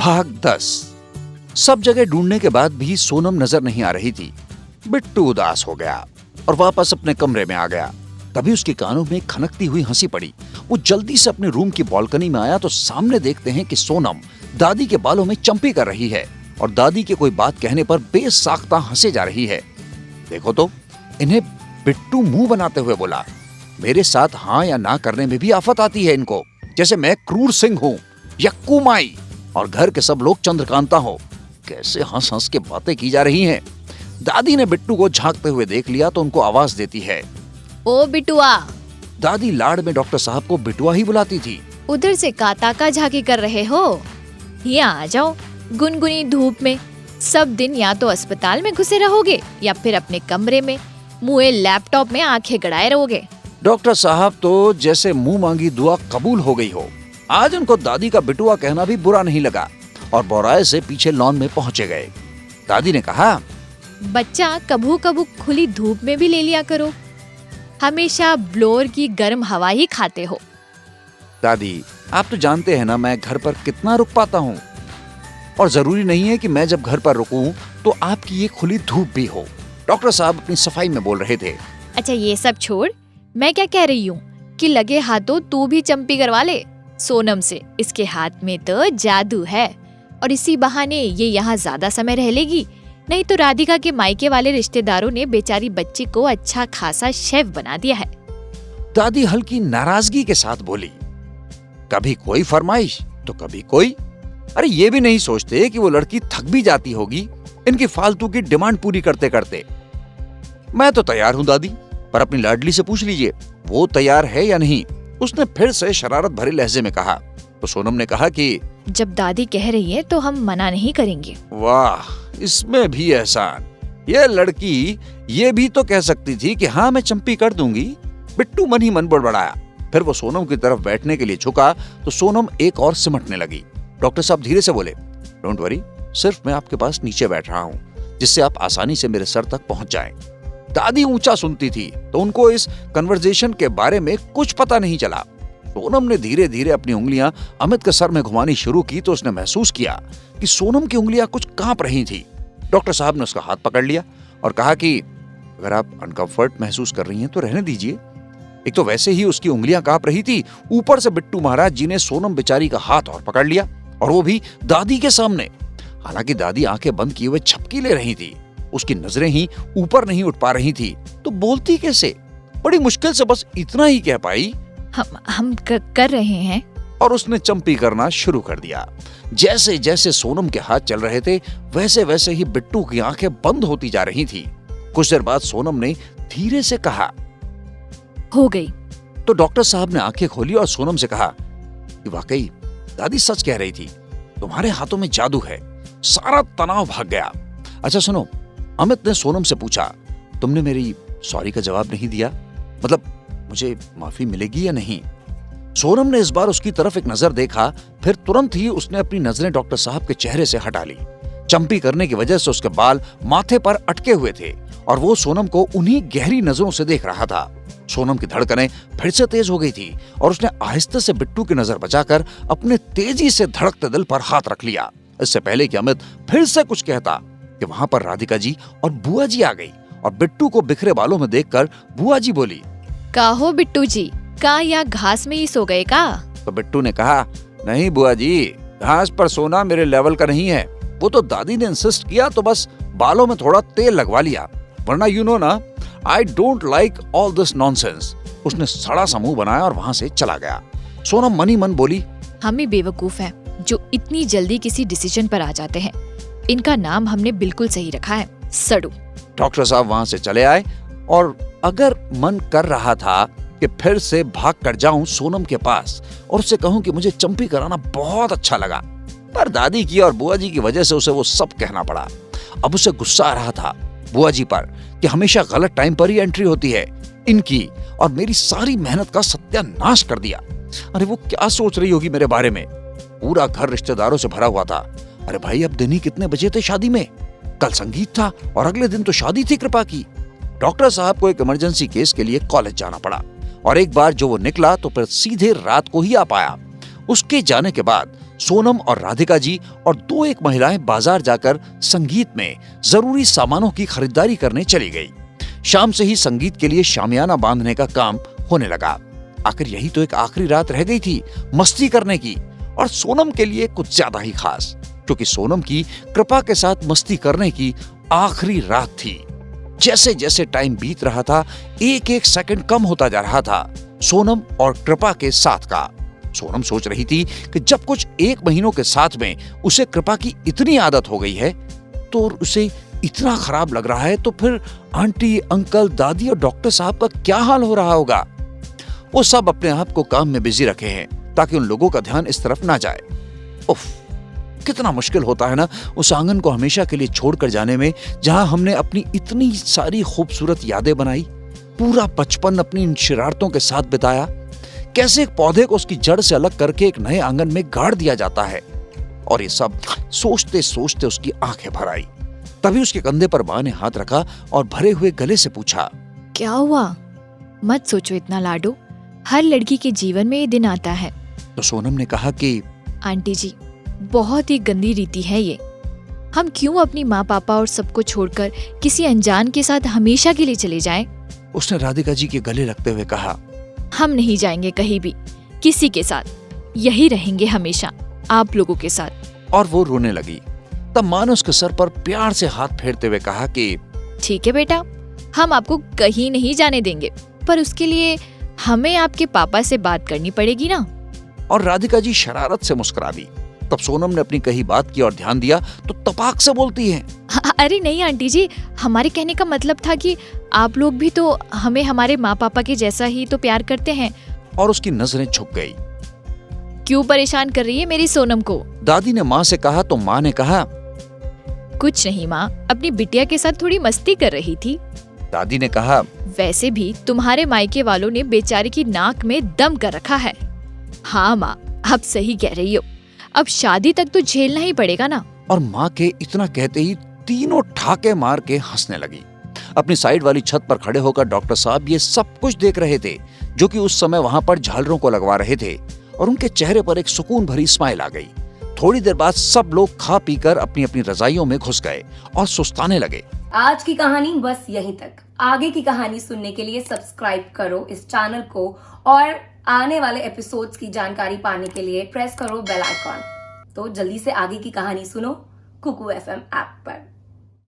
भाग 10। सब जगह ढूंढने के बाद भी सोनम नजर नहीं आ रही थी। बिट्टू उदास हो गया और वापस अपने कमरे में आ गया। तभी उसके कानों में खनकती हुई हंसी पड़ी। वो जल्दी से अपने रूम की बालकनी में आया तो सामने देखते हैं कि सोनम दादी के बालों में चंपी कर रही है और दादी के कोई बात कहने पर बेसाख्ता हंसे जा रही है। देखो तो, इन्हें बिट्टू मुंह बनाते हुए बोला, मेरे साथ हाँ या ना करने में भी आफत आती है इनको, जैसे मैं क्रूर सिंह हूँ या कुमाई और घर के सब लोग चंद्रकांता हो। कैसे हंस हंस के बातें की जा रही हैं। दादी ने बिट्टू को झांकते हुए देख लिया तो उनको आवाज देती है, ओ बिटुआ। दादी लाड़ में डॉक्टर साहब को बिटुआ ही बुलाती थी। उधर से काता झांकी कर रहे हो, यहाँ आ जाओ। गुनगुनी धूप में सब दिन या तो अस्पताल में घुसे रहोगे या फिर अपने कमरे में मुँह लैपटॉप में आंखें गड़ाए रहोगे। डॉक्टर साहब तो जैसे मुंह मांगी दुआ कबूल हो गई हो। आज उनको दादी का बिटुआ कहना भी बुरा नहीं लगा और बोराए से पीछे लॉन में पहुंचे गए। दादी ने कहा, बच्चा कभू कभू खुली धूप में भी ले लिया करो, हमेशा ब्लोअर की गर्म हवा ही खाते हो। दादी, आप तो जानते हैं ना मैं घर पर कितना रुक पाता हूँ और जरूरी नहीं है कि मैं जब घर पर रुकूं तो आपकी ये खुली धूप भी हो। डॉक्टर साहब अपनी सफाई में बोल रहे थे। अच्छा ये सब छोड़, मैं क्या कह रही हूँ कि लगे हाथों तू भी चंपी करवा ले सोनम से। इसके हाथ में तो जादू है और इसी बहाने ये यहाँ ज्यादा समय रह लेगी। नहीं तो राधिका के मायके वाले रिश्तेदारों ने बेचारी बच्ची को अच्छा खासा शेफ बना दिया है। दादी हल्की नाराजगी के साथ बोली, कभी कोई फरमाइश तो कभी कोई। अरे ये भी नहीं सोचते कि वो लड़की थक भी जाती होगी इनकी फालतू की डिमांड पूरी करते करते। मैं तो तैयार हूँ दादी, पर अपनी लाडली से पूछ लीजिए वो तैयार है या नहीं। उसने फिर से शरारत भरे लहजे में कहा। तो सोनम ने कहा कि जब दादी कह रही है तो हम मना नहीं करेंगे। वाह, इसमें भी एहसान। ये लड़की ये भी तो कह सकती थी कि हाँ मैं चंपी कर दूंगी। बिट्टू मन ही मन बड़बड़ाया। फिर वो सोनम की तरफ बैठने के लिए झुका तो सोनम एक और सिमटने लगी। डॉक्टर साहब धीरे से बोले, डोंट वरी, सिर्फ मैं आपके पास नीचे बैठ रहा हूँ जिससे आप आसानी से मेरे सर तक पहुंच जाएं। दादी ऊंचा सुनती थी तो उनको इस कन्वर्सेशन के बारे में कुछ पता नहीं चला। सोनम ने धीरे धीरे अपनी उंगलियां अमित के सर में घुमानी शुरू की तो उसने महसूस किया कि सोनम की उंगलियां कुछ कांप रही थी। डॉक्टर साहब ने उसका हाथ पकड़ लिया और कहा कि अगर आप अनकंफर्ट महसूस कर रही हैं तो रहने दीजिए। एक तो वैसे ही उसकी उंगलियां कांप रही थी, ऊपर से बिट्टू महाराज जी ने सोनम बेचारी का हाथ और पकड़ लिया और वो भी दादी के सामने। हालांकि दादी आंखें बंद किए हुए झपकी ले रही थी, उसकी नजरें ही ऊपर नहीं उठ पा रही थी तो बोलती कैसे। बड़ी मुश्किल से बस इतना ही कह पाई, हम कर रहे हैं। और उसने चंपी करना शुरू कर दिया। जैसे जैसे सोनम के हाथ चल रहे थे वैसे वैसे ही बिट्टू की आंखें बंद होती जा रही थी। कुछ देर बाद सोनम ने धीरे से कहा, हो गई। तो डॉक्टर साहब ने आंखें खोली और सोनम से कहा कि वाकई दादी सच कह रही थी, तुम्हारे हाथों में जादू है। सारा तनाव भाग गया। अच्छा सुनो, अमित ने सोनम से पूछा, तुमने मेरी सॉरी का जवाब नहीं दिया, मतलब मुझे माफी मिलेगी या नहीं। सोनम ने इस बार उसकी तरफ एक नजर देखा, फिर तुरंत ही उसने अपनी नजरें डॉक्टर साहब के चेहरे से हटा ली। चंपी करने की वजह से उसके बाल माथे पर अटके हुए थे और वो सोनम को उन्हीं गहरी नजरों से देख रहा था। सोनम की धड़कनें फिर से तेज हो गई थी और उसने आहिस्ते से बिट्टू की नजर बचाकर अपने तेजी से धड़कते दिल पर हाथ रख लिया। इससे पहले कि अमित फिर से कुछ कहता कि वहां पर राधिका जी और बुआ जी आ गई और बिट्टू को बिखरे बालों में देखकर बुआ जी बोली, का हो बिट्टू जी, का या घास में ही सो गए का? तो बिट्टू ने कहा, नहीं बुआ जी, घास पर सोना मेरे लेवल का नहीं है। वो तो दादी ने इंसिस्ट किया तो बस बालों में थोड़ा तेल लगवा लिया, वरना यू नो ना, I don't like all this nonsense. उसने सड़ा सा मुंह बनाया और वहां से चला गया। सोनम मनी मन बोली, हम ही बेवकूफ हैं जो इतनी जल्दी किसी डिसीजन पर आ जाते हैं। इनका नाम हमने बिल्कुल सही रखा है, सड़ू। डॉक्टर साहब वहां से चले आए और अगर मन कर रहा था कि फिर से भाग कर जाऊं सोनम के पास और उससे कहूं कि मुझे चंपी कराना बहुत अच्छा लगा, पर दादी की और बुआ जी की वजह से उसे वो सब कहना पड़ा। अब उसे गुस्सा आ रहा था बुआ जी पर कि हमेशा गलत टाइम पर ही एंट्री होती है इनकी, और मेरी सारी मेहनत का सत्यानाश कर दिया। अरे वो क्या सोच रही होगी मेरे बारे में। पूरा घर रिश्तेदारों से भरा हुआ था। अरे भाई, अब दिन ही कितने बजे थे शादी में? कल संगीत था और अगले दिन तो शादी थी कृपा की। डॉक्टर साहब को एक इमरजेंसी केस के लिए कॉलेज जाना पड़ा और एक बार जो वो निकला तो फिर सीधे रात को ही आ पाया। उसके जाने के बाद सोनम और राधिका जी और दो एक महिलाएं बाजार जाकर संगीत में जरूरी सामानों की खरीदारी करने चली गई। शाम से ही संगीत के लिए शामियाना बांधने का काम होने लगा। आखिर यही तो एक आखिरी रात रह गई थी मस्ती करने की, और सोनम के लिए कुछ ज्यादा ही खास, क्योंकि सोनम की कृपा के साथ मस्ती करने की आखिरी रात थी। जैसे जैसे टाइम बीत रहा था, एक एक सेकंड कम होता जा रहा था सोनम और कृपा के साथ का। सोनम सोच रही थी कि जब कुछ एक महीनों के साथ में उसे कृपा की इतनी आदत हो गई है तो उसे इतना खराब लग रहा है, तो फिर आंटी, अंकल, दादी और डॉक्टर साहब का क्या हाल हो रहा होगा। वो सब अपने आप को काम में बिजी रखे हैं ताकि उन लोगों का ध्यान इस तरफ ना जाए। उफ, कितना मुश्किल होता है ना उस आंगन को हमेशा के लिए छोड़कर जाने में, जहां हमने अपनी इतनी सारी खूबसूरत यादें बनाई, पूरा बचपन अपनी इन शरारतों के साथ बिताया। कैसे एक पौधे को उसकी जड़ से अलग करके एक नए आंगन में गाड़ दिया जाता है। और ये सब सोचते सोचते उसकी आंखें भर आई। तभी उसके कंधे पर मां ने हाथ रखा और भरे हुए गले से पूछा, क्या हुआ? मत सोचो इतना लाडो, हर लड़की के जीवन में ये दिन आता है। तो सोनम ने कहा कि आंटी जी, बहुत ही गंदी रीति है ये। हम क्यों अपनी माँ पापा और सबको छोड़कर किसी अनजान के साथ हमेशा के लिए चले जाएं? उसने राधिका जी के गले लगते हुए कहा, हम नहीं जाएंगे कहीं भी किसी के साथ, यही रहेंगे हमेशा आप लोगों के साथ। और वो रोने लगी। तब मां ने उसके सर पर प्यार से हाथ फेरते हुए कहा कि ठीक है बेटा, हम आपको कहीं नहीं जाने देंगे, पर उसके लिए हमें आपके पापा से बात करनी पड़ेगी ना। और राधिका जी शरारत से मुस्कुरा दी। तब सोनम ने अपनी कही बात की और ध्यान दिया तो तपाक से बोलती है, अरे नहीं आंटी जी, हमारे कहने का मतलब था कि आप लोग भी तो हमें हमारे माँ पापा के जैसा ही तो प्यार करते हैं। और उसकी नजरें झुक गई। क्यों परेशान कर रही है मेरी सोनम को? दादी ने माँ से कहा तो माँ ने कहा, कुछ नहीं माँ, अपनी बिटिया के साथ थोड़ी मस्ती कर रही थी। दादी ने कहा, वैसे भी तुम्हारे मायके वालों ने बेचारे की नाक में दम कर रखा है। हाँ माँ, आप सही कह रही हो, अब शादी तक तो झेलना ही पड़ेगा ना। और माँ के इतना कहते ही तीनों ठाके मार के हंसने लगी। अपनी साइड वाली छत पर खड़े होकर डॉक्टर साहब ये सब कुछ देख रहे थे, जो कि उस समय वहां पर झालरों को लगवा रहे थे, और उनके चेहरे पर एक सुकून भरी स्माइल आ गई। थोड़ी देर बाद सब लोग खा पीकर अपनी अपनी रजाइयों में घुस गए और सुस्ताने लगे। आज की कहानी बस यहीं तक। आगे की कहानी सुनने के लिए सब्सक्राइब करो इस चैनल को, और आने वाले एपिसोड्स की जानकारी पाने के लिए प्रेस करो बेल आइकॉन। तो जल्दी से आगे की कहानी सुनो कुकू FM ऐप पर।